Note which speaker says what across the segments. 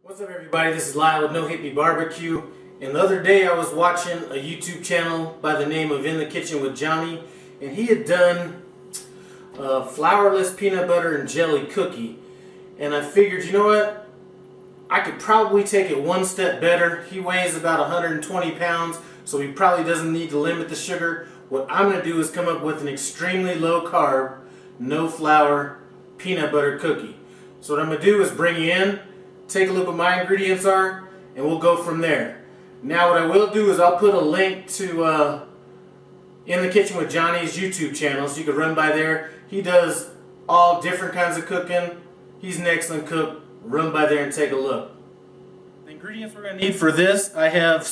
Speaker 1: What's up, everybody? This is Lyle with No Hippie Barbecue. And the other day I was watching a YouTube channel by the name of In the Kitchen with Jonny, and he had done a flourless peanut butter and jelly cookie. And I figured, you know what? I could probably take it one step better. He weighs about 120 pounds, so he probably doesn't need to limit the sugar. What I'm going to do is come up with an extremely low carb, no flour peanut butter cookie. So what I'm going to do is bring you in, take a look what my ingredients are, and we'll go from there. Now what I will do is I'll put a link to In the Kitchen with Jonny's YouTube channel, so you can run by there. He does all different kinds of cooking. He's an excellent cook. Run by there and take a look. The ingredients we're going to need for this, I have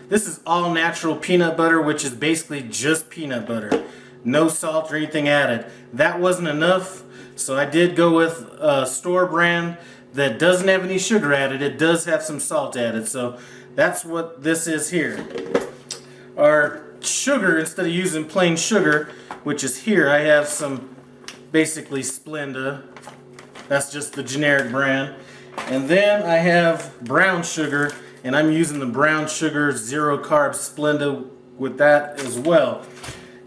Speaker 1: this is all natural peanut butter, which is basically just peanut butter. No salt or anything added. That wasn't enough, so I did go with a store brand that doesn't have any sugar added. It does have some salt added, so that's what this is here. Our sugar, instead of using plain sugar, which is here, I have some basically Splenda. That's just the generic brand. And then I have brown sugar, and I'm using the brown sugar zero carb Splenda with that as well.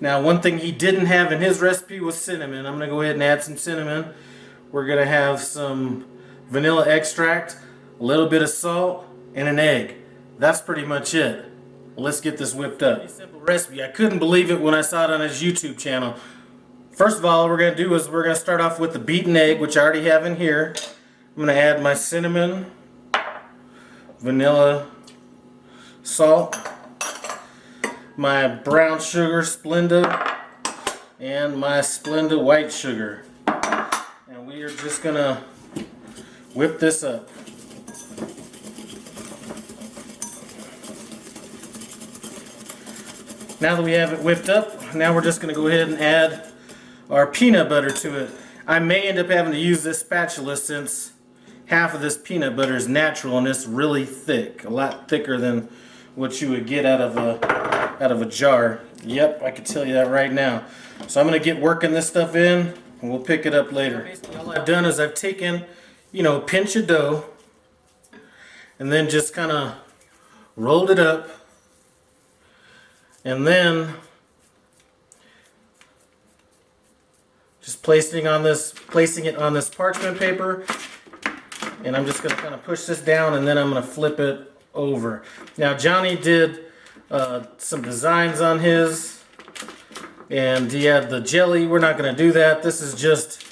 Speaker 1: Now, one thing he didn't have in his recipe was cinnamon. I'm going to go ahead and add some cinnamon. We're going to have some vanilla extract, a little bit of salt, and an egg. That's pretty much it. Let's get this whipped up. Simple recipe. I couldn't believe it when I saw it on his YouTube channel. First of all, what we're going to do is we're going to start off with the beaten egg, which I already have in here. I'm going to add my cinnamon, vanilla, salt, my brown sugar Splenda, and my Splenda white sugar. And we are just going to whip this up. Now that we have it whipped up, now we're just going to go ahead and add our peanut butter to it. I may end up having to use this spatula since half of this peanut butter is natural and it's really thick, a lot thicker than what you would get out of a jar. Yep, I can tell you that right now. So I'm going to get working this stuff in, and we'll pick it up later. Basically, all I've done is I've taken, a pinch of dough, and then just kind of rolled it up, and then just placing it on this parchment paper, and I'm just going to kind of push this down, and then I'm going to flip it over. Now, Jonny did some designs on his, and he had the jelly. We're not going to do that. This is just,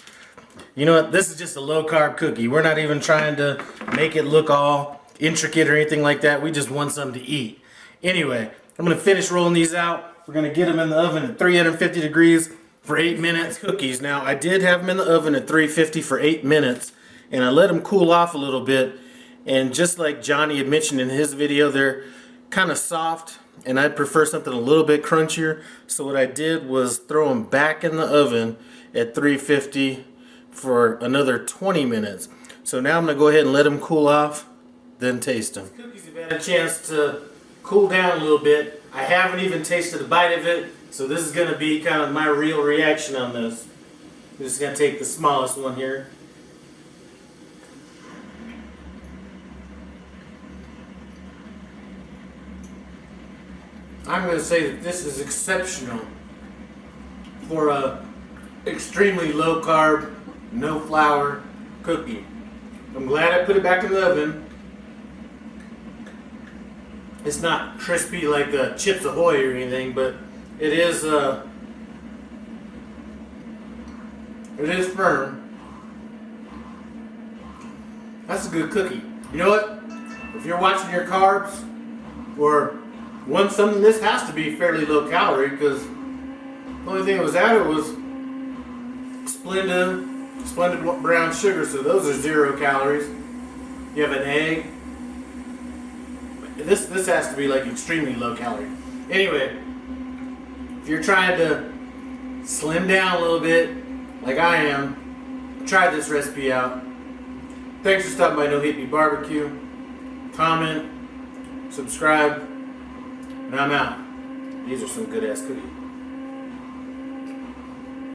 Speaker 1: this is just a low carb cookie. We're not even trying to make it look all intricate or anything like that. We just want something to eat. Anyway, I'm going to finish rolling these out. We're going to get them in the oven at 350 degrees for 8 minutes. Cookies. Now, I did have them in the oven at 350 for 8 minutes, and I let them cool off a little bit. And just like Jonny had mentioned in his video, they're kind of soft, and I'd prefer something a little bit crunchier. So what I did was throw them back in the oven at 350 for another 20 minutes. So now I'm going to go ahead and let them cool off, then taste them. These cookies have had a chance to cool down a little bit. I haven't even tasted a bite of it, so this is going to be kind of my real reaction on this. I'm just going to take the smallest one here. I'm going to say that this is exceptional for a extremely low carb, no flour cookie. I'm glad I put it back in the oven. It's not crispy like the Chips Ahoy or anything, but it is firm. That's a good cookie. You know what? If you're watching your carbs or want something, this has to be fairly low calorie, because the only thing that was added was Splenda brown sugar, so those are 0 calories. You have an egg. This has to be like extremely low calorie. Anyway, if you're trying to slim down a little bit, like I am, try this recipe out. Thanks for stopping by No Hippie Barbecue. Comment, subscribe, and I'm out. These are some good ass cookies.